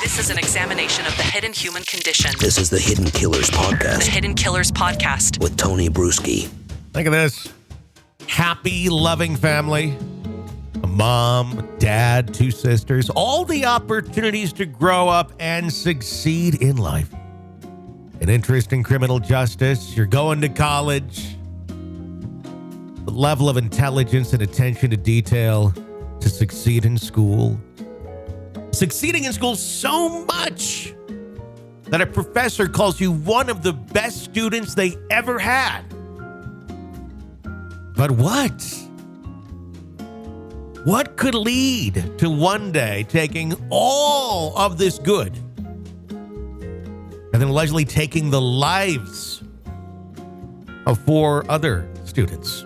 This is an examination of the hidden human condition. This is the Hidden Killers Podcast. The Hidden Killers Podcast. With Tony Bruschi. Think of this. Happy, loving family. A mom, dad, two sisters. All the opportunities to grow up and succeed in life. An interest in criminal justice. You're going to college. The level of intelligence and attention to detail to succeed in school. Succeeding in school so much that a professor calls you one of the best students they ever had. But what? What could lead to one day taking all of this good and then allegedly taking the lives of 4 other students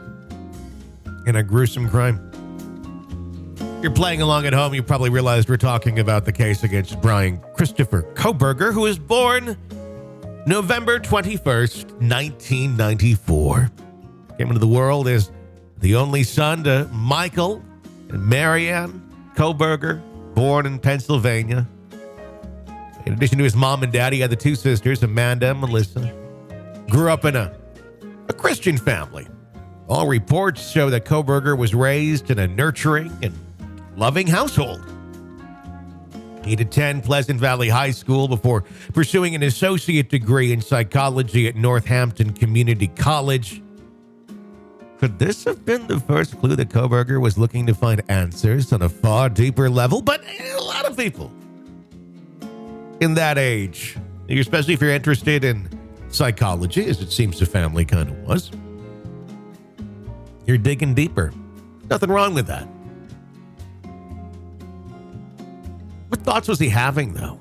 in a gruesome crime? If you're playing along at home, you probably realized we're talking about the case against Bryan Kohberger, who was born November 21st, 1994. Came into the world as the only son to Michael and Maryann Kohberger, born in Pennsylvania. In addition to his mom and dad, he had the 2 sisters, Amanda and Melissa. Grew up in a Christian family. All reports show that Kohberger was raised in a nurturing and loving household. He'd attend Pleasant Valley High School before pursuing an associate degree in psychology at North Hampton Community College. Could this have been the first clue that Kohberger was looking to find answers on a far deeper level? But a lot of people in that age, especially if you're interested in psychology, as it seems the family kind of was, you're digging deeper. Nothing wrong with that. What thoughts was he having, though?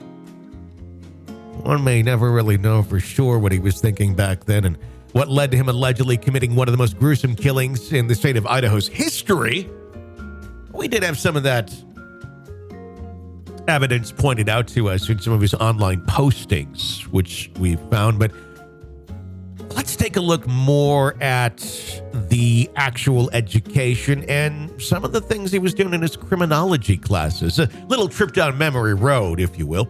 One may never really know for sure what he was thinking back then and what led to him allegedly committing one of the most gruesome killings in the state of Idaho's history. We did have some of that evidence pointed out to us in some of his online postings, which we found. But let's take a look more at the actual education and some of the things he was doing in his criminology classes. A little trip down memory road, if you will.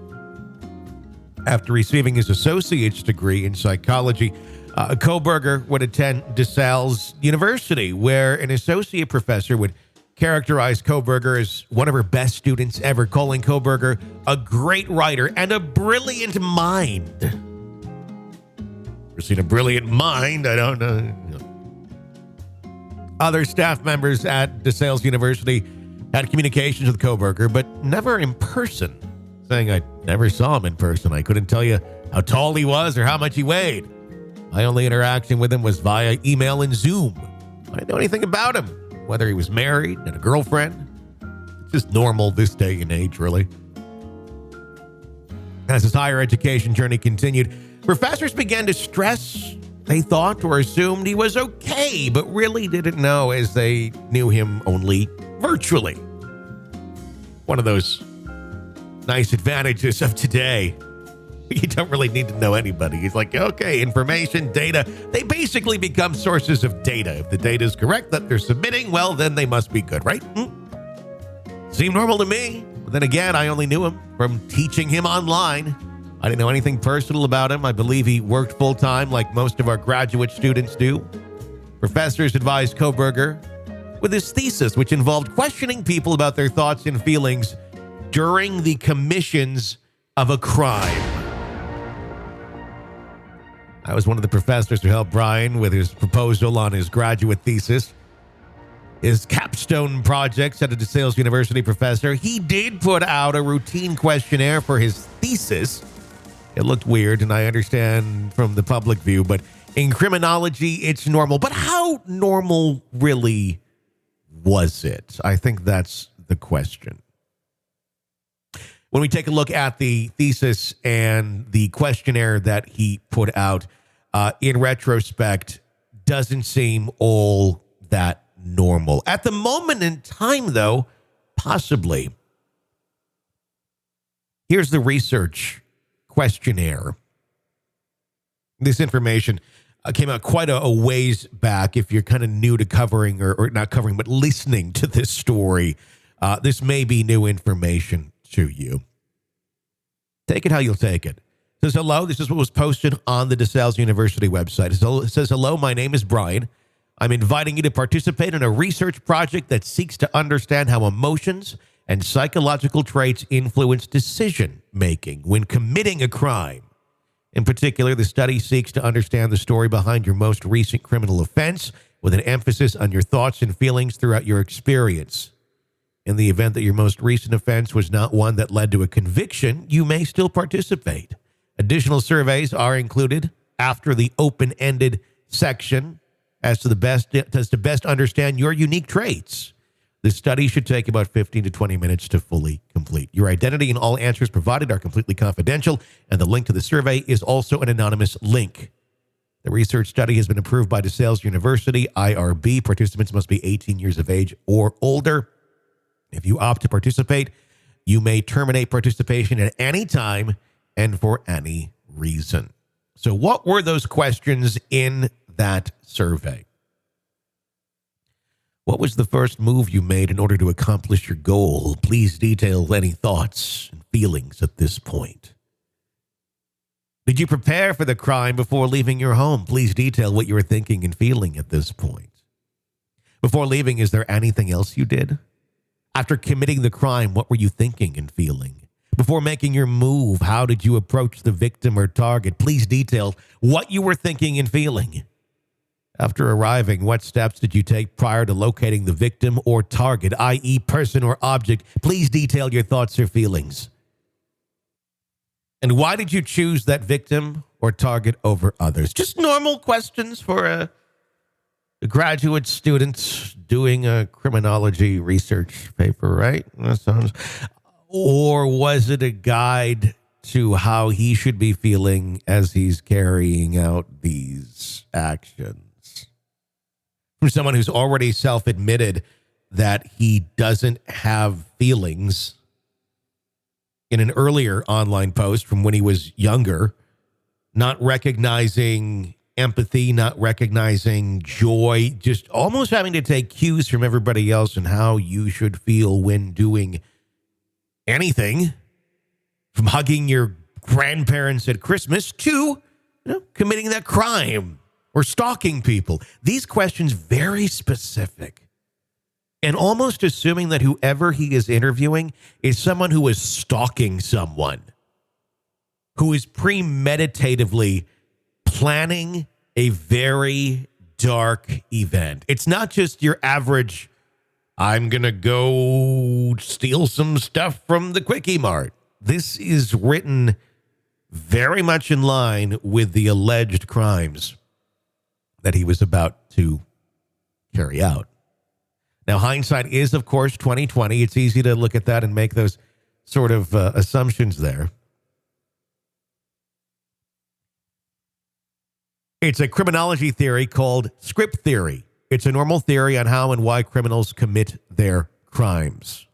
After receiving his associate's degree in psychology, Kohberger would attend Desales University, where an associate professor would characterize Kohberger as one of her best students ever, calling Kohberger a great writer and a brilliant mind. Ever seen a brilliant mind? I don't know. Other staff members at Desales University had communications with Kohberger, but never in person, saying I never saw him in person. I couldn't tell you how tall he was or how much he weighed. My only interaction with him was via email and Zoom. I didn't know anything about him, whether he was married and a girlfriend. It's just normal this day and age, really. As his higher education journey continued, professors began to stress they thought or assumed he was okay, but really didn't know, as they knew him only virtually. One of those nice advantages of today. You don't really need to know anybody. He's like, okay, information, data, they basically become sources of data. If the data is correct that they're submitting, well, then they must be good, right? Seemed normal to me. But then again, I only knew him from teaching him online. I didn't know anything personal about him. I believe he worked full-time like most of our graduate students do. Professors advised Kohberger with his thesis, which involved questioning people about their thoughts and feelings during the commissions of a crime. I was one of the professors who helped Bryan with his proposal on his graduate thesis. His capstone project at a Desales University professor. He did put out a routine questionnaire for his thesis. It looked weird, and I understand from the public view, but in criminology, it's normal. But how normal really was it? I think that's the question. When we take a look at the thesis and the questionnaire that he put out, in retrospect, doesn't seem all that normal. At the moment in time, though, possibly. Here's the research questionnaire. This information came out quite a ways back. If you're kind of new to covering, or not covering, but listening to this story, this may be new information to you. Take it how you'll take it. It says, hello, this is what was posted on the Desales University website. It says, hello, my name is Bryan. I'm inviting you to participate in a research project that seeks to understand how emotions and psychological traits influence decision-making when committing a crime. In particular, the study seeks to understand the story behind your most recent criminal offense with an emphasis on your thoughts and feelings throughout your experience. In the event that your most recent offense was not one that led to a conviction, you may still participate. Additional surveys are included after the open-ended section as to best understand your unique traits. This study should take about 15 to 20 minutes to fully complete. Your identity and all answers provided are completely confidential, and the link to the survey is also an anonymous link. The research study has been approved by Desales University, IRB. Participants must be 18 years of age or older. If you opt to participate, you may terminate participation at any time and for any reason. So what were those questions in that survey? What was the first move you made in order to accomplish your goal? Please detail any thoughts and feelings at this point. Did you prepare for the crime before leaving your home? Please detail what you were thinking and feeling at this point. Before leaving, is there anything else you did? After committing the crime, what were you thinking and feeling? Before making your move, how did you approach the victim or target? Please detail what you were thinking and feeling. After arriving, what steps did you take prior to locating the victim or target, i.e. person or object? Please detail your thoughts or feelings. And why did you choose that victim or target over others? Just normal questions for a graduate student doing a criminology research paper, right? Or was it a guide to how he should be feeling as he's carrying out these actions? From someone who's already self-admitted that he doesn't have feelings in an earlier online post from when he was younger, not recognizing empathy, not recognizing joy, just almost having to take cues from everybody else and how you should feel when doing anything, from hugging your grandparents at Christmas to, committing that crime or stalking people. These questions very specific, and almost assuming that whoever he is interviewing is someone who is stalking someone, who is premeditatively planning a very dark event. It's not just your average, I'm going to go steal some stuff from the Quickie Mart. This is written very much in line with the alleged crimes that he was about to carry out. Now, hindsight is, of course, 2020. It's easy to look at that and make those sort of assumptions there. It's a criminology theory called script theory. It's a normal theory on how and why criminals commit their crimes.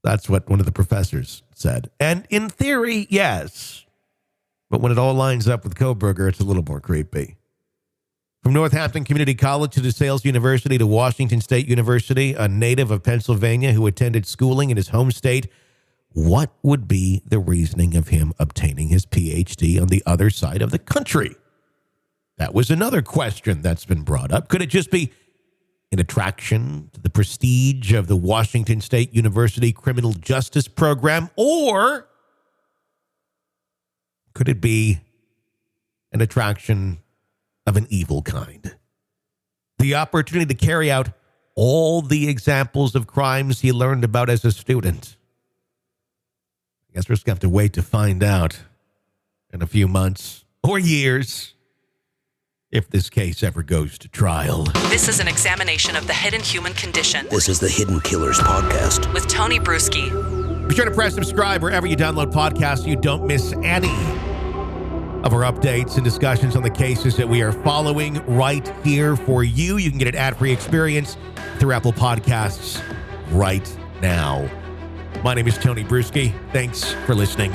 That's what one of the professors said. And in theory, yes. But when it all lines up with Kohberger, it's a little more creepy. From North Hampton Community College to Desales University to Washington State University, a native of Pennsylvania who attended schooling in his home state, what would be the reasoning of him obtaining his PhD on the other side of the country? That was another question that's been brought up. Could it just be an attraction to the prestige of the Washington State University criminal justice program? Or could it be an attraction of an evil kind? The opportunity to carry out all the examples of crimes he learned about as a student. I guess we're just going to have to wait to find out in a few months or years if this case ever goes to trial. This is an examination of the hidden human condition. This is the Hidden Killers Podcast with Tony Bruschi. Be sure to press subscribe wherever you download podcasts so you don't miss any of our updates and discussions on the cases that we are following right here for you. You can get an ad-free experience through Apple Podcasts right now. My name is Tony Bruschi. Thanks for listening.